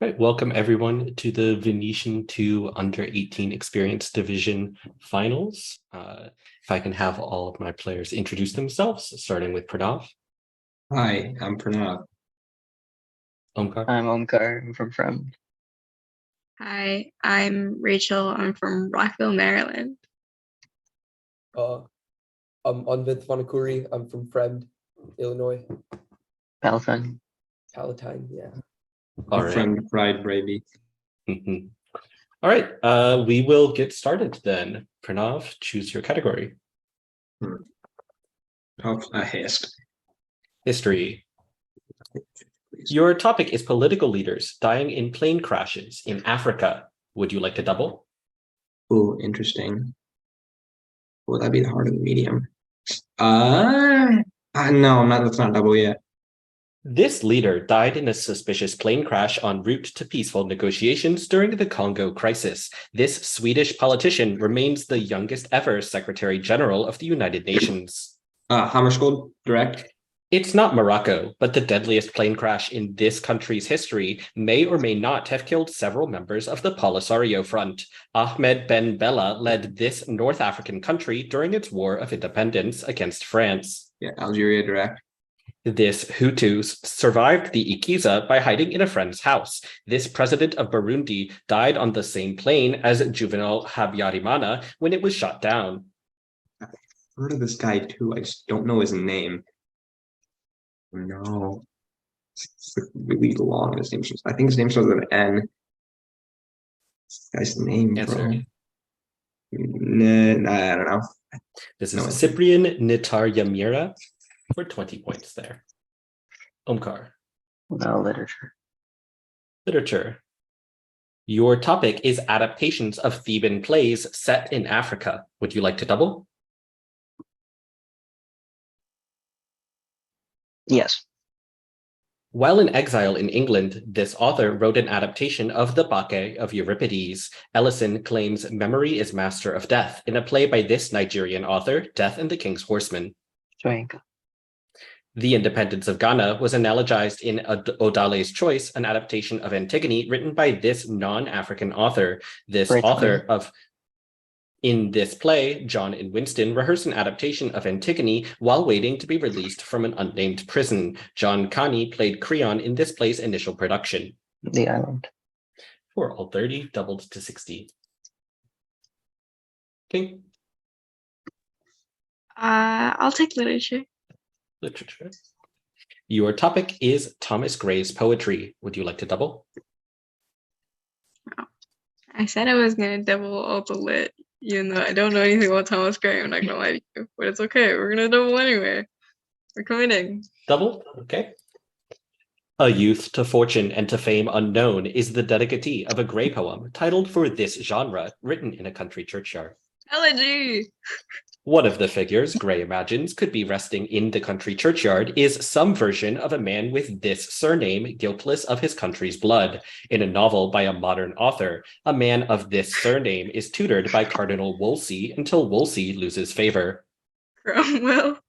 Right, welcome everyone to the Venetian 2 Under 18 Experience Division Finals. If I can have all of my players introduce themselves, starting with Pranav, Hi, I'm Pranav. Omkar, I'm Omkar. I'm from Fremd. Hi, I'm Rachel. I'm from Rockville, Maryland. I'm Anvit Vanakuri. I'm from Fremd, Illinois. Palatine. Palatine, yeah. all right. Friend Pride Brady. Mhm. All right, we will get started then. Pranav, choose your category. Of a haste. History. Please. Your topic is political leaders dying in plane crashes in Africa. Would you like to double? Ooh, interesting. Will that be the heart of the medium? No, that's not double yet. This leader died in a suspicious plane crash en route to peaceful negotiations during the Congo crisis. This Swedish politician remains the youngest ever Secretary General of the United Nations. Hammarskjöld, direct. It's not Morocco, but the deadliest plane crash in this country's history may or may not have killed several members of the Polisario Front. Ahmed Ben Bella led this North African country during its war of independence against France. Yeah, Algeria, direct. This Hutus survived the Ikiza by hiding in a friend's house. This president of Burundi died on the same plane as Juvenal Habyarimana when it was shot down. I've heard of this guy too. I just don't know his name. No. It's like really long. I think his name starts with an N. This guy's name, bro. Answer. Nah, I don't know. This No. is Cyprian Nitaryamira for 20 points there. Omkar. No, literature. Literature. Your topic is adaptations of Theban plays set in Africa. Would you like to double? Yes. While in exile in England, this author wrote an adaptation of the Bacchae of Euripides. Ellison claims memory is master of death in a play by this Nigerian author, Death and the King's Horseman. Joanka. The Independence of Ghana was analogized in Odale's Choice, an adaptation of Antigone written by this non-African author. In this play, John and Winston rehearse an adaptation of Antigone while waiting to be released from an unnamed prison. John Kani played Creon in this play's initial production. The Island. For all 30, doubled to 60. Okay. I'll take literature. Literature. Your topic is Thomas Gray's poetry. Would you like to double? I said I was gonna double all the lit, even though I don't know anything about Thomas Gray. I'm not gonna lie to you, but it's okay. We're gonna double anyway. We're committing. Double? Okay. A Youth to Fortune and to Fame Unknown is the dedicatee of a Gray poem titled for this genre, written in a country churchyard. Elegy. One of the figures Gray imagines could be resting in the country churchyard is some version of a man with this surname, guiltless of his country's blood. In a novel by a modern author, a man of this surname is tutored by Cardinal Wolsey until Wolsey loses favor. Cromwell.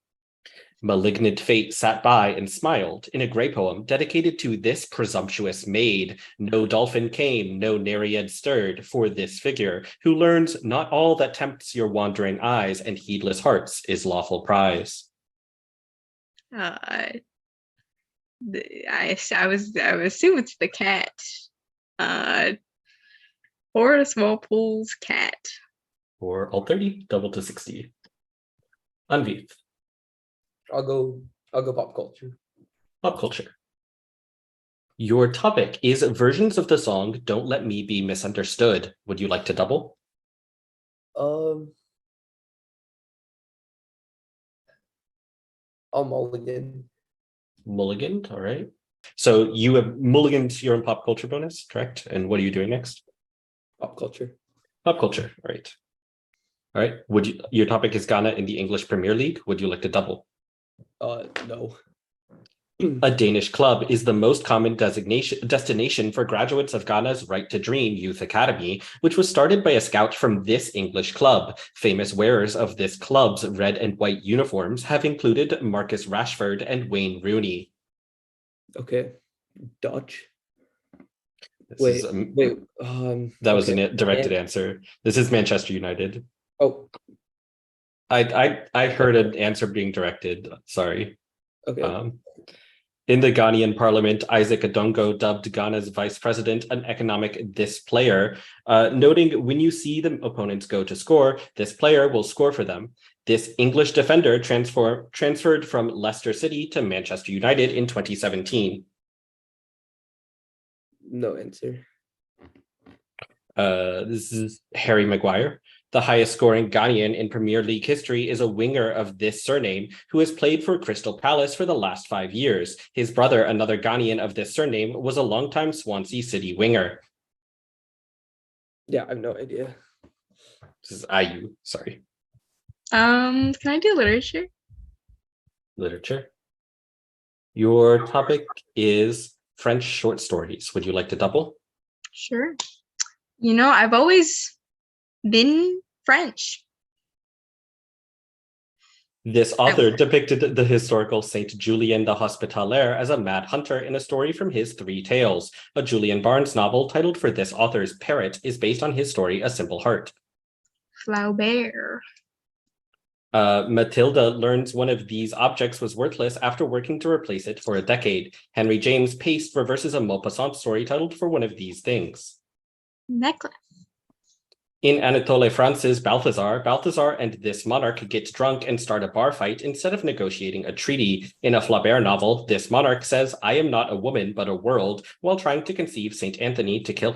Malignant fate sat by and smiled in a Gray poem dedicated to this presumptuous maid. No dolphin came, no Nereid stirred for this figure, who learns not all that tempts your wandering eyes and heedless hearts is lawful prize. I assume it's the cat. Horace Walpole's cat. For all 30, double to 60. Anvith. I'll go pop culture. Pop culture. Your topic is versions of the song Don't Let Me Be Misunderstood. Would you like to double? I'll mulligan. Mulligan, all right. So you have mulliganed your own pop culture bonus, correct? And what are you doing next? Pop culture. Pop culture, all right. All right. Your topic is Ghana in the English Premier League. Would you like to double? No. A Danish club is the most common destination for graduates of Ghana's Right to Dream Youth Academy, which was started by a scout from this English club. Famous wearers of this club's red and white uniforms have included Marcus Rashford and Wayne Rooney. Okay. Dutch. This Wait, is, wait. that was Okay. a directed answer. This is Manchester United. Oh, I heard an answer being directed. Sorry. okay. In the Ghanaian parliament, Isaac Adongo dubbed Ghana's vice president an economic this player, noting when you see the opponents go to score, this player will score for them. This English defender transferred from Leicester City to Manchester United in 2017. No answer. This is Harry Maguire. The highest scoring Ghanaian in Premier League history is a winger of this surname who has played for Crystal Palace for the last 5 years. His brother, another Ghanaian of this surname, was a longtime Swansea City winger. Yeah, I have no idea. This is IU, sorry. Can I do literature? Literature. Your topic is French short stories. Would you like to double? Sure. You know, I've always been French. This author depicted the historical Saint Julien the Hospitaller as a mad hunter in a story from his Three Tales. A Julian Barnes novel titled for this author's Parrot is based on his story A Simple Heart. Flaubert. Matilda learns one of these objects was worthless after working to replace it for a decade. Henry James Pace reverses a Maupassant story titled for one of these things. Necklace. In Anatole France's Balthazar and this monarch get drunk and start a bar fight instead of negotiating a treaty. In a Flaubert novel, this monarch says, "I am not a woman, but a world," while trying to convince Saint Anthony to kill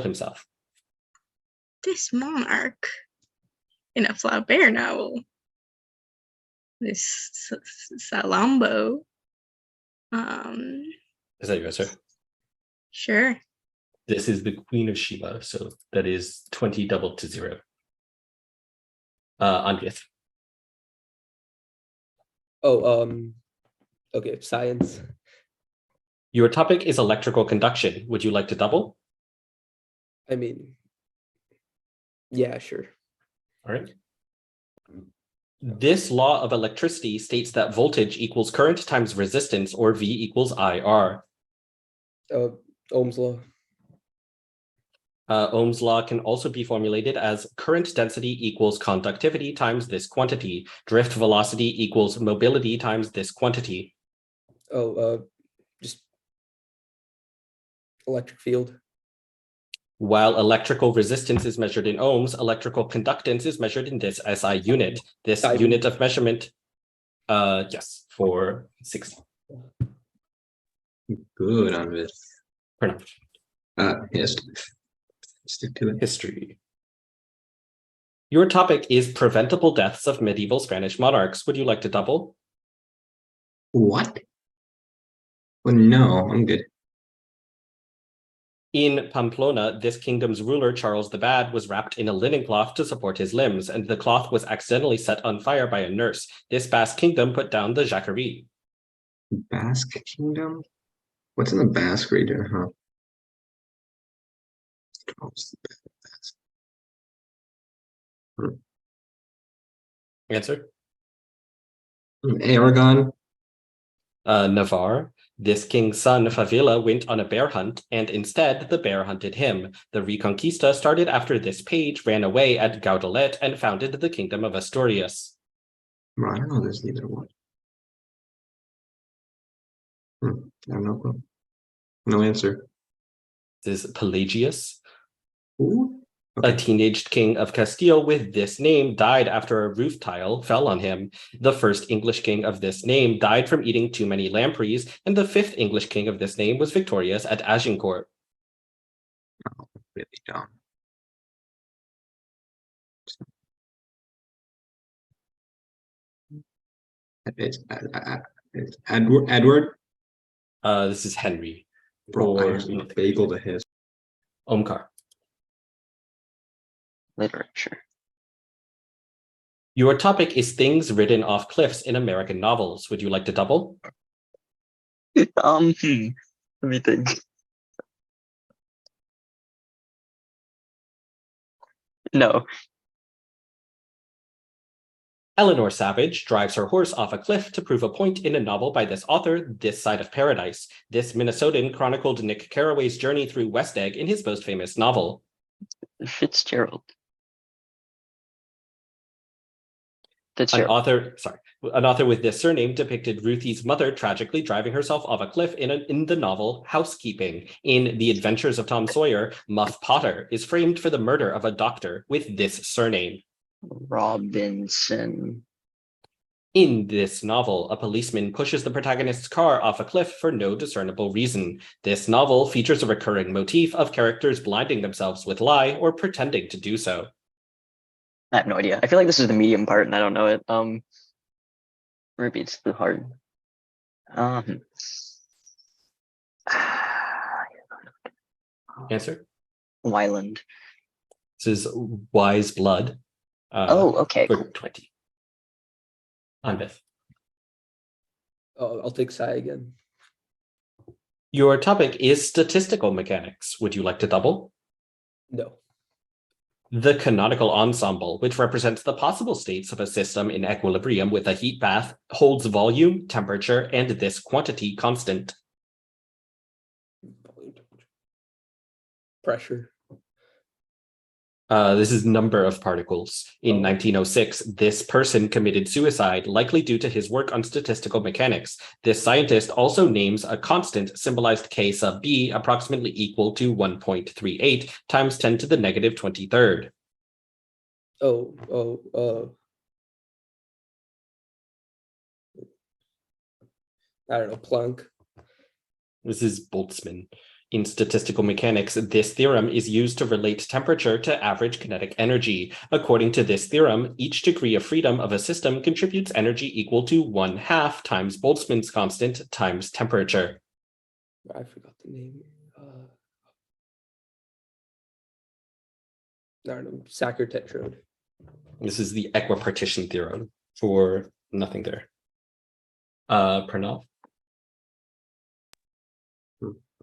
himself. This monarch. In a Flaubert novel. This Salambo. Is that your answer? Sure. This is the Queen of Sheba, so that is 20 doubled to 0. Andreas. Oh, okay, science. Your topic is electrical conduction. Would you like to double? I mean, yeah, sure. All right. This law of electricity states that voltage equals current times resistance, or V equals IR. Ohm's law. Ohm's law can also be formulated as current density equals conductivity times this quantity. Drift velocity equals mobility times this quantity. Just electric field. While electrical resistance is measured in ohms, electrical conductance is measured in this SI unit. This unit of measurement, yes, for 60. Good on this. Pronounced. History. Stick to it. History. Your topic is preventable deaths of medieval Spanish monarchs. Would you like to double? What? Well, no, I'm good. In Pamplona, this kingdom's ruler, Charles the Bad, was wrapped in a linen cloth to support his limbs, and the cloth was accidentally set on fire by a nurse. This Basque kingdom put down the Jacquerie. Basque Kingdom? What's in the Basque region, huh? Answer? Aragon? Navarre. This king's son, Favila, went on a bear hunt, and instead the bear hunted him. The Reconquista started after this page ran away at Gaudelet and founded the kingdom of Asturias. I don't know this either one. I don't know. No answer. This is Pelagius. Ooh. A teenaged king of Castile with this name died after a roof tile fell on him. The first English king of this name died from eating too many lampreys, and the fifth English king of this name was victorious at Agincourt. Oh, really dumb. It's Edward. This is Henry. Bro, I actually bagel to his. Omkar. Literature. Your topic is things written off cliffs in American novels. Would you like to double? Let me think. No. Eleanor Savage drives her horse off a cliff to prove a point in a novel by this author, This Side of Paradise. This Minnesotan chronicled Nick Carraway's journey through West Egg in his most famous novel. Fitzgerald. An Fitzgerald. author with this surname depicted Ruthie's mother tragically driving herself off a cliff in the novel Housekeeping. In The Adventures of Tom Sawyer, Muff Potter is framed for the murder of a doctor with this surname. Robinson. In this novel, a policeman pushes the protagonist's car off a cliff for no discernible reason. This novel features a recurring motif of characters blinding themselves with lie or pretending to do so. I have no idea. I feel like this is the medium part and I don't know it. Maybe it's the hard. Answer? Wyland. This is Wise Blood. Okay. For 20. On Beth. Oh, I'll take Sai again. Your topic is statistical mechanics. Would you like to double? No. The canonical ensemble, which represents the possible states of a system in equilibrium with a heat bath, holds volume, temperature, and this quantity constant. Pressure. This is number of particles. In 1906, this person committed suicide, likely due to his work on statistical mechanics. This scientist also names a constant symbolized K sub B approximately equal to 1.38 times 10 to the negative 23rd. I don't know, Planck. This is Boltzmann. In statistical mechanics, this theorem is used to relate temperature to average kinetic energy. According to this theorem, each degree of freedom of a system contributes energy equal to 1/2 times Boltzmann's constant times temperature. I forgot the name. I don't know, Sacker tetrode. This is the equipartition theorem for nothing there. Pranav?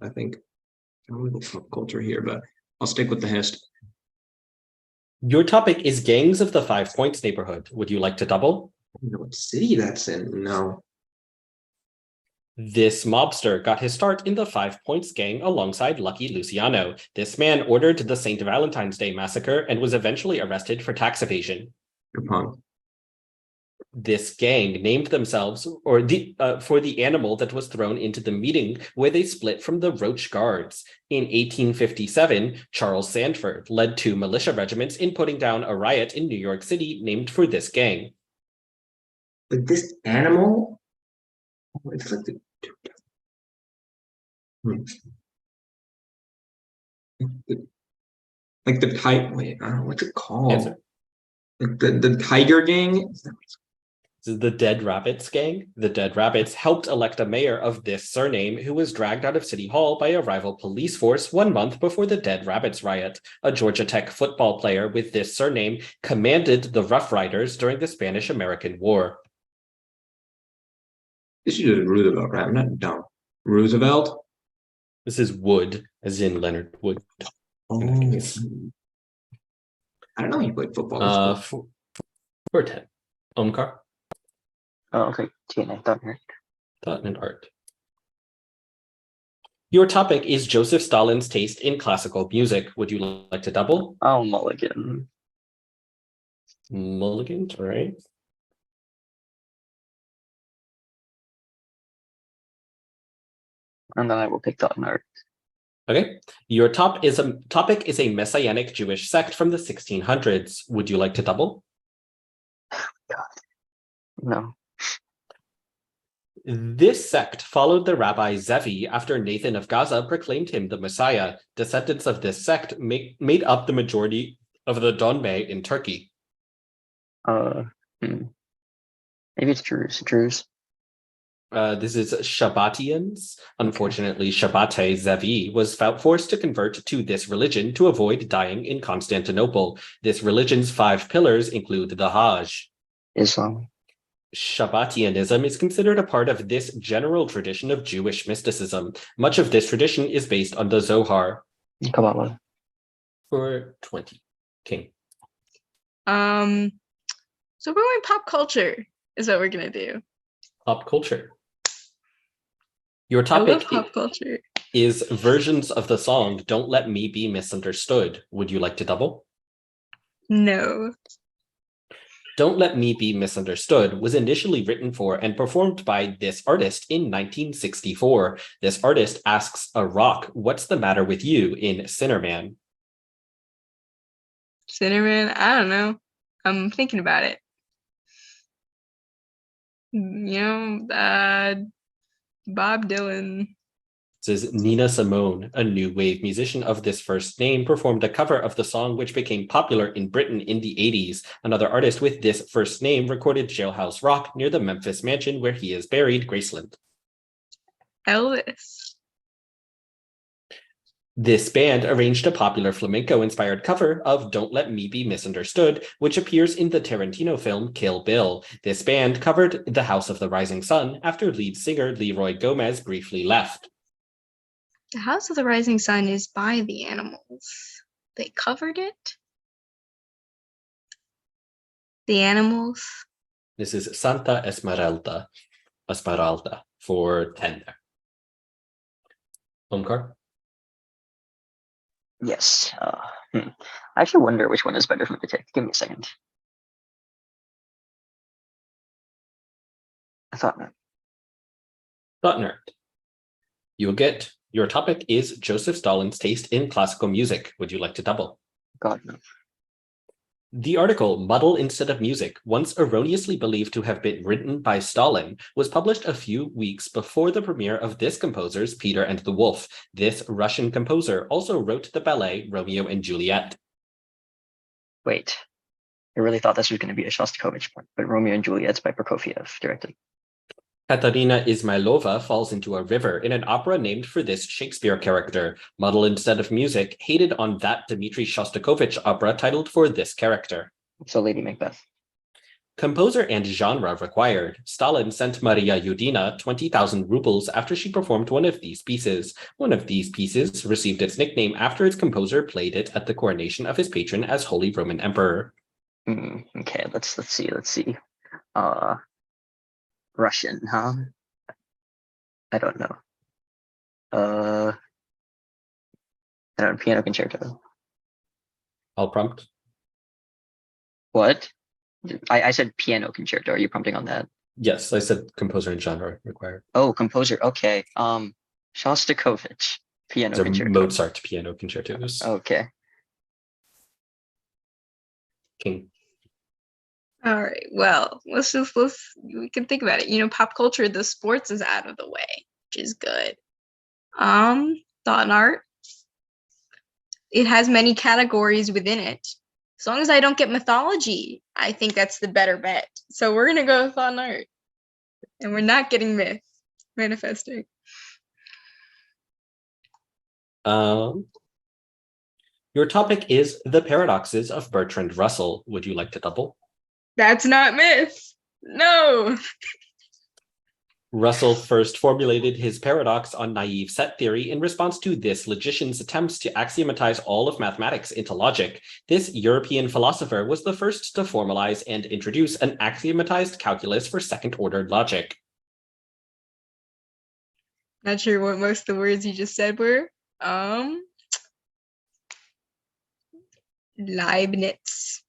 I think I'm a little pop culture here, but I'll stick with the hist. Your topic is gangs of the 5 Points neighborhood. Would you like to double? I don't know what city that's in. No. This mobster got his start in the 5 Points gang alongside Lucky Luciano. This man ordered the St. Valentine's Day massacre and was eventually arrested for tax evasion. Capone. This gang named themselves for the animal that was thrown into the meeting where they split from the Roach Guards. In 1857, Charles Sanford led 2 militia regiments in putting down a riot in New York City named for this gang. But this animal? Oh, it's like the. Like the type. Wait, I don't know what's it called. Answer. Like the Tiger Gang. This is the Dead Rabbits gang. The Dead Rabbits helped elect a mayor of this surname who was dragged out of City Hall by a rival police force 1 month before the Dead Rabbits riot. A Georgia Tech football player with this surname commanded the Rough Riders during the Spanish-American War. This is just Roosevelt, right? I'm not dumb. Roosevelt? This is Wood, as in Leonard Wood. Oh. I don't know he played football. For 10. Omkar? Oh, okay. TNA, thought right. Thought and art. Your topic is Joseph Stalin's taste in classical music. Would you like to double? Oh, mulligan. Mulligan, all right. And then I will pick thought and art. Okay. Your topic is a Messianic Jewish sect from the 1600s. Would you like to double? God. No. This sect followed the Rabbi Zevi after Nathan of Gaza proclaimed him the Messiah. Descendants of this sect made up the majority of the Donme in Turkey. Maybe it's Druze. This is Shabbatians. Unfortunately, Shabbate Zevi was forced to convert to this religion to avoid dying in Constantinople. This religion's 5 pillars include the Hajj. Islam. Shabbatianism is considered a part of this general tradition of Jewish mysticism. Much of this tradition is based on the Zohar. Kabbalah. For 20. King. So we're going pop culture is what we're gonna do. Pop culture. Your I love topic pop culture. is versions of the song Don't Let Me Be Misunderstood. Would you like to double? No. Don't Let Me Be Misunderstood was initially written for and performed by this artist in 1964. This artist asks a rock, "What's the matter with you?" in Sinnerman. Cinnamon, I don't know. I'm thinking about it. Bob Dylan. This is Nina Simone, a new wave musician of this first name, performed a cover of the song which became popular in Britain in the 80s. Another artist with this first name recorded Jailhouse Rock near the Memphis mansion where he is buried, Graceland. Elvis. This band arranged a popular flamenco-inspired cover of Don't Let Me Be Misunderstood, which appears in the Tarantino film Kill Bill. This band covered The House of the Rising Sun after lead singer Leroy Gomez briefly left. The House of the Rising Sun is by the Animals. They covered it? The Animals? This is Santa Esmeralda for 10 there. Home card? Yes. I actually wonder which one is better for me to take. Give me a second. I thought not. Thought nerd. You'll get, your topic is Joseph Stalin's taste in classical music. Would you like to double? God, no. The article, Muddle Instead of Music, once erroneously believed to have been written by Stalin, was published a few weeks before the premiere of this composer's Peter and the Wolf. This Russian composer also wrote the ballet Romeo and Juliet. Wait. I really thought this was going to be a Shostakovich one, but Romeo and Juliet's by Prokofiev directed. Katarina Ismailova falls into a river in an opera named for this Shakespeare character. Muddle Instead of Music hated on that Dmitri Shostakovich opera titled for this character. So Lady Macbeth. Composer and genre required. Stalin sent Maria Yudina 20,000 rubles after she performed one of these pieces. One of these pieces received its nickname after its composer played it at the coronation of his patron as Holy Roman Emperor. Okay, let's see. Russian, huh? I don't know. I don't know, piano concerto. I'll prompt. What? I said piano concerto. Are you prompting on that? Yes, I said composer and genre required. Oh, composer. Okay. Shostakovich, piano They're concerto. Mozart piano concertos. Okay. King. All right. Well, we can think about it. Pop culture, the sports is out of the way, which is good. Thought and art. It has many categories within it. As long as I don't get mythology, I think that's the better bet. So we're gonna go with thought and art. And we're not getting myth manifesting. Your topic is the paradoxes of Bertrand Russell. Would you like to double? That's not myth. No. Russell first formulated his paradox on naive set theory in response to this logician's attempts to axiomatize all of mathematics into logic. This European philosopher was the first to formalize and introduce an axiomatized calculus for second-order logic. Not sure what most of the words you just said were. Leibniz.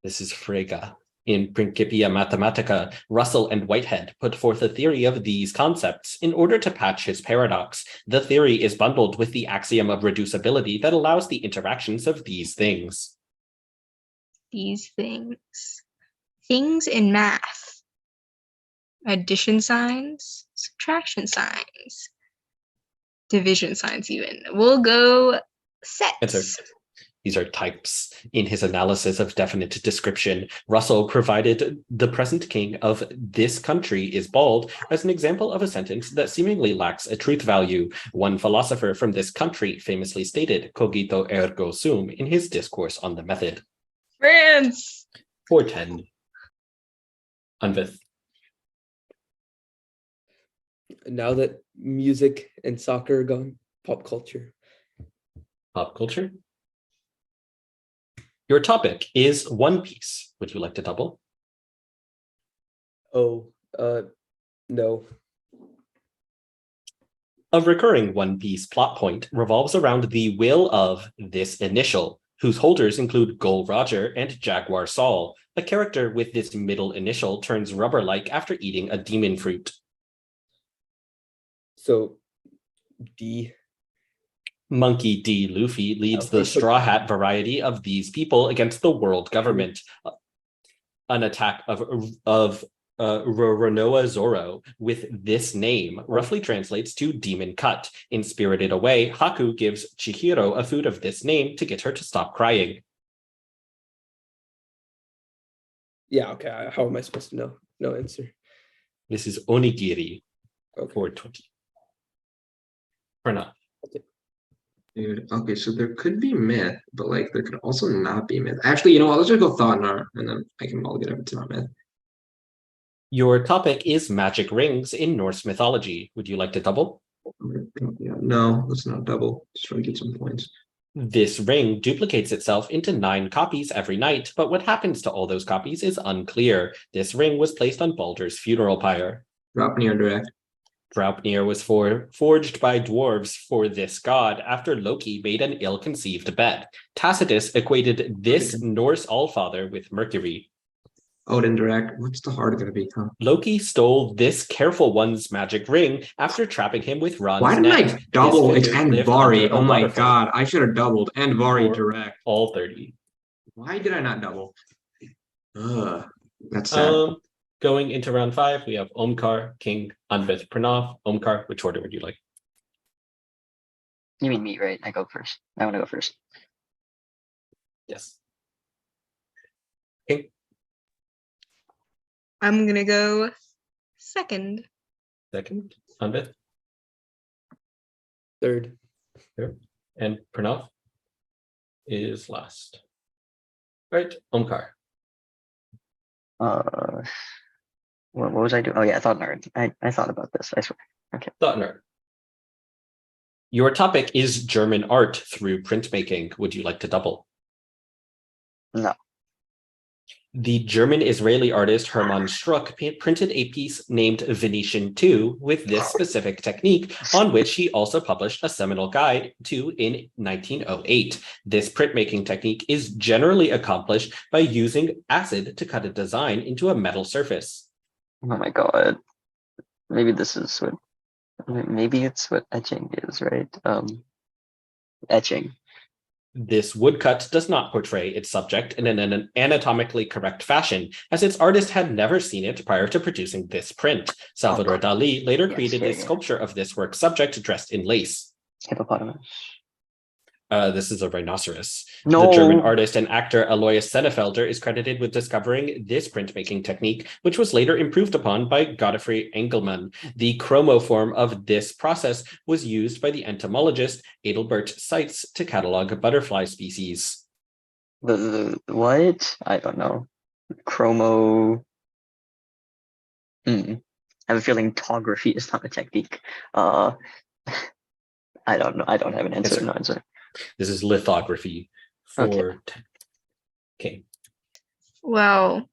This is Frege. In Principia Mathematica, Russell and Whitehead put forth a theory of these concepts in order to patch his paradox. The theory is bundled with the axiom of reducibility that allows the interactions of these things. These things. Things in math. Addition signs, subtraction signs, division signs even. We'll go sets. These are types. In his analysis of definite description, Russell provided the present king of this country is bald as an example of a sentence that seemingly lacks a truth value. One philosopher from this country famously stated cogito ergo sum in his discourse on the method. France. 410. Unvith. Now that music and soccer are gone, pop culture. Pop culture. Your topic is One Piece. Would you like to double? Oh, no. A recurring One Piece plot point revolves around the will of this initial, whose holders include Gol Roger and Jaguar Saul. A character with this middle initial turns rubber-like after eating a demon fruit. So D. Monkey D. Luffy leads Okay. the Straw Hat variety of these people against the world government. An attack of Renoa Zoro with this name roughly translates to demon cut. In Spirited Away, Haku gives Chihiro a food of this name to get her to stop crying. Yeah, okay. How am I supposed to know? No answer. This is Onigiri Okay. 420. Or not. Dude, okay, so there could be myth, but like there could also not be myth. Actually, you know what? Let's just go thought and art, and then I can all get into my myth. Your topic is magic rings in Norse mythology. Would you like to double? Yeah, no, let's not double. Just try to get some points. This ring duplicates itself into 9 copies every night, but what happens to all those copies is unclear. This ring was placed on Baldur's funeral pyre. Drop near direct. Draupnir was forged by dwarves for this god after Loki made an ill-conceived bet. Tacitus equated this Norse allfather with Mercury. Odin direct. What's the heart gonna be? Huh? Loki stole this careful one's magic ring after trapping him with Ran's Why didn't net. I double This it figure and lived Vari? under a Oh my waterfall god, I should have doubled and Vari for direct. all 30. Why did I not double? Ugh, that's sad. Going into round 5, we have Omkar, King, Anvith, Pranav. Omkar, which order would you like? You mean me, right? I go first. I want to go first. Yes. King, I'm gonna go second. second. Anvith, Third. third. And Pranav is last. All right, Omkar. What was I doing? Oh yeah, I thought nerd. I thought about this. I swear. Okay. Thought nerd. Your topic is German art through printmaking. Would you like to double? No. The German-Israeli artist Hermann Struck printed a piece named Venetian 2 with this specific technique, on which he also published a seminal guide to in 1908. This printmaking technique is generally accomplished by using acid to cut a design into a metal surface. Oh my god. Maybe this is what. Maybe it's what etching is, right? Etching. This woodcut does not portray its subject in an anatomically correct fashion, as its artist had never seen it prior to producing this print. Salvador Dali later created a sculpture of this work subject dressed in lace. Hippopotamus. This is a rhinoceros. No. The German artist and actor Alois Senefelder is credited with discovering this printmaking technique, which was later improved upon by Godfrey Engelmann. The chromoform of this process was used by the entomologist Adelbert Seitz to catalog butterfly species. The what? I don't know. Chromo. I have a feeling topography is not a technique. I don't know. I don't have an answer. No answer. This is lithography for okay. Well,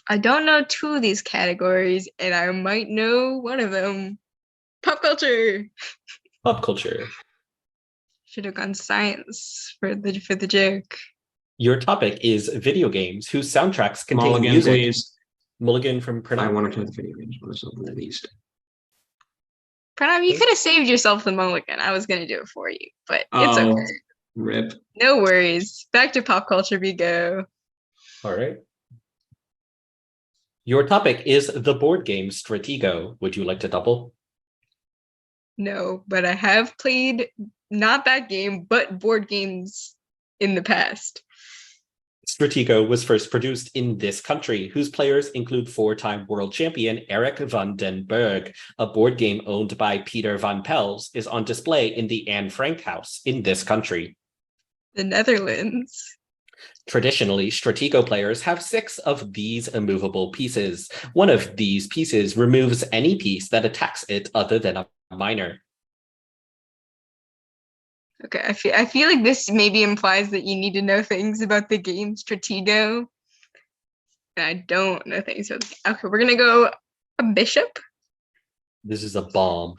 I don't know 2 of these categories, and I might know one of them. Pop culture. Pop culture. Should have gone science for the joke. Your topic is video games whose soundtracks contain Mulligan, music. please. Mulligan from I Pranav. wanted to have the video games for myself at least. Pranav, you could have saved yourself the mulligan. I was gonna do it for you, but it's Oh. okay. Rip. No worries. Back to pop culture we go. All right. Your topic is the board game Stratego. Would you like to double? No, but I have played not that game, but board games in the past. Stratego was first produced in this country, whose players include 4-time world champion Eric van den Berg. A board game owned by Peter van Pels is on display in the Anne Frank House in this country. The Netherlands. Traditionally, Stratego players have 6 of these immovable pieces. One of these pieces removes any piece that attacks it other than a minor. Okay, I feel like this maybe implies that you need to know things about the game Stratego. And I don't know things about the game. Okay, we're gonna go a bishop. This is a bomb.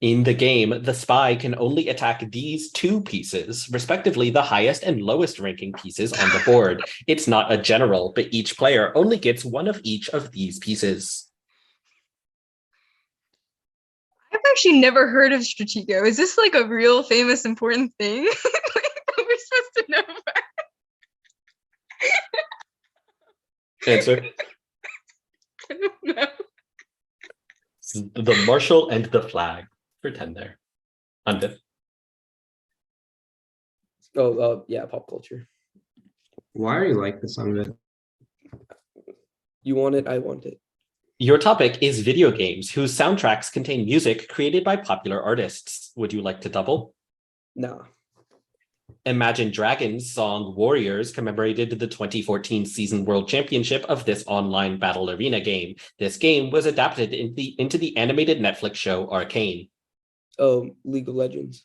In the game, the spy can only attack these two pieces, respectively the highest and lowest ranking pieces on the board. It's not a general, but each player only gets one of each of these pieces. I've actually never heard of Stratego. Is this like a real famous important thing that we're supposed to know about? Answer. I don't know. The marshal and the flag. Pretend there. Undead. Oh, yeah, pop culture. Why are you like this on it? You want it, I want it. Your topic is video games whose soundtracks contain music created by popular artists. Would you like to double? Nah. Imagine Dragons' song Warriors commemorated the 2014 season world championship of this online battle arena game. This game was adapted into the animated Netflix show Arcane. Oh, League of Legends.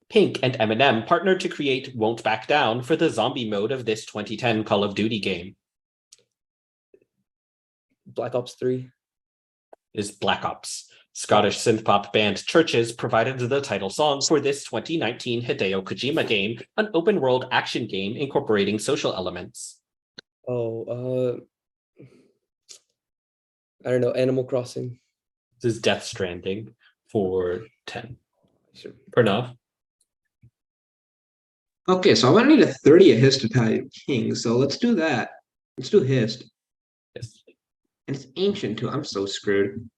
Pink and Eminem partnered to create Won't Back Down for the zombie mode of this 2010 Call of Duty game. Black Ops 3. Is Black Ops. Scottish synth-pop band Churches provided the title song for this 2019 Hideo Kojima game, an open-world action game incorporating social elements. Oh, I don't know, Animal Crossing. This is Death Stranding for 10. Sure. Pranav? Okay, so I'm gonna need a 30 of Hist to tie king. So let's do that. Let's do Hist. Yes. And it's ancient too. I'm so screwed.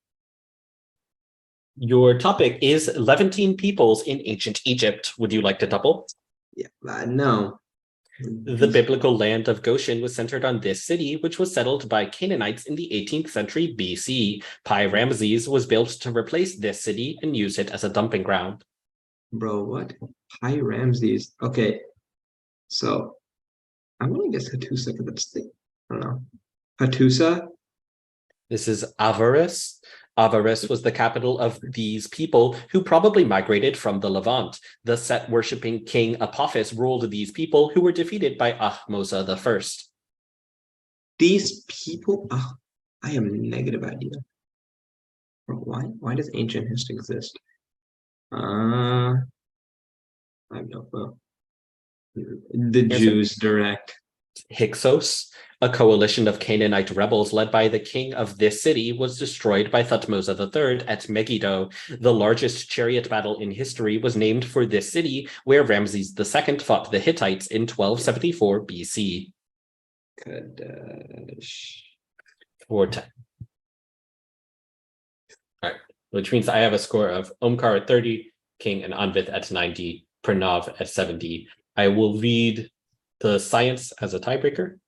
Your topic is Levantine peoples in ancient Egypt. Would you like to double? Yeah, no. The biblical land of Goshen was centered on this city, which was settled by Canaanites in the 18th century BC. Pi Ramses was built to replace this city and use it as a dumping ground. Bro, what? Pi Ramses. Okay. So I'm gonna guess Hattusa for this thing. I don't know. Hattusa? This is Avaris. Avaris was the capital of these people who probably migrated from the Levant. The Set-worshipping king Apophis ruled these people who were defeated by Ahmosa I. These people? Oh, I have a negative idea. Bro, why does ancient history exist? I have no clue. The Jews direct. Hyksos, a coalition of Canaanite rebels led by the king of this city, was destroyed by Thutmose III at Megiddo. The largest chariot battle in history was named for this city, where Ramses II fought the Hittites in 1274 BC. Kadesh. For 10. All right, which means I have a score of Omkar at 30, King and Anvith at 90, Pranav at 70. I will read the science as a tiebreaker.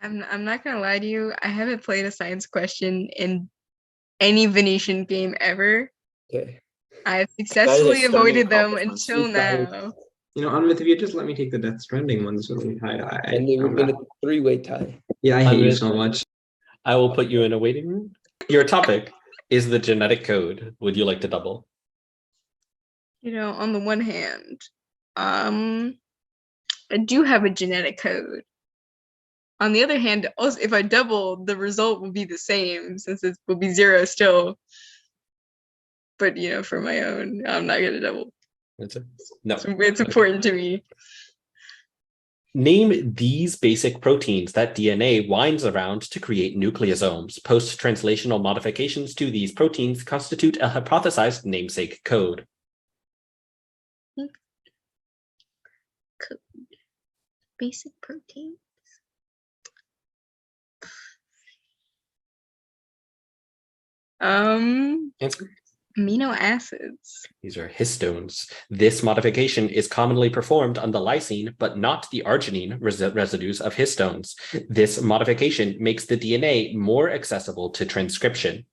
I'm not gonna lie to you. I haven't played a science question in any Venetian game ever. Okay. I've successfully stunning avoided them accomplishment. until now. You know, Anvith, if you just let me take the Death Stranding one, this would be high. And it would have been a three-way tie. Yeah, I hate you Anvith, so much. I will put you in a waiting room. Your topic is the genetic code. Would you like to double? You know, on the one hand, I do have a genetic code. On the other hand, also, if I double, the result will be the same since it will be 0 still. But, you know, for my own, I'm not going to double. No. It's important to me. Name these basic proteins that DNA winds around to create nucleosomes. Post-translational modifications to these proteins constitute a hypothesized namesake code. Code. Basic proteins. Answer. Amino acids. These are histones. This modification is commonly performed on the lysine, but not the arginine residues of histones. This modification makes the DNA more accessible to transcription.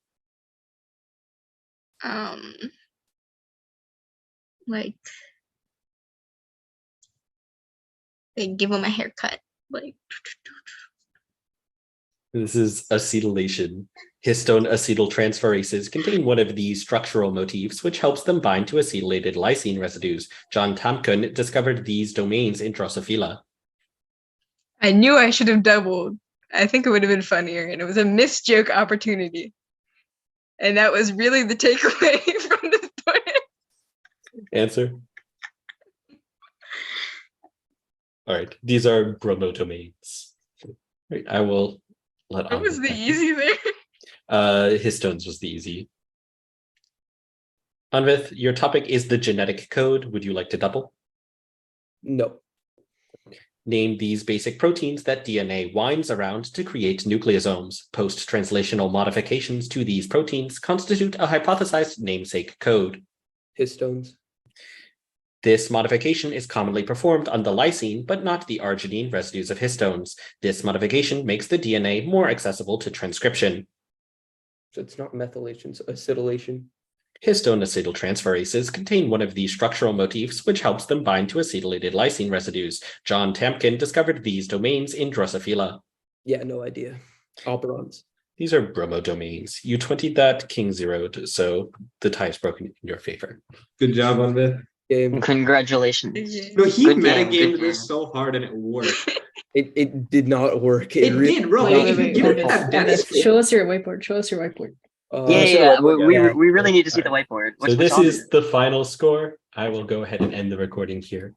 Like they give them a haircut. Like This is acetylation. Histone acetyltransferases contain one of these structural motifs, which helps them bind to acetylated lysine residues. John Tamkun discovered these domains in Drosophila. I knew I should have doubled. I think it would have been funnier, and it was a missed joke opportunity. And that was really the takeaway from this point. Answer. All right, these are bromodomains. Right, I will let. What was Anvith the back. easy there? Histones was the easy. Anvith, your topic is the genetic code. Would you like to double? No. Name these basic proteins that DNA winds around to create nucleosomes. Post-translational modifications to these proteins constitute a hypothesized namesake code. Histones. This modification is commonly performed on the lysine, but not the arginine residues of histones. This modification makes the DNA more accessible to transcription. So it's not methylation, it's acetylation. Histone acetyltransferases contain one of these structural motifs, which helps them bind to acetylated lysine residues. John Tamkin discovered these domains in Drosophila. Yeah, no idea. Operons. These are bromodomains. You 20'd that, King 0'd, so the tie is broken in your favor. Good job, Anvith. Game. Congratulations. No, he Good game, metagamed good this game. so hard and it worked. It did not work. It really did, bro. Wait, If you wait, give wait, it that Anvith, best. show us your whiteboard. Show us your whiteboard. Yeah. We yeah. really need to see the whiteboard. So this Which is the final score. I will go ahead and end the recording here.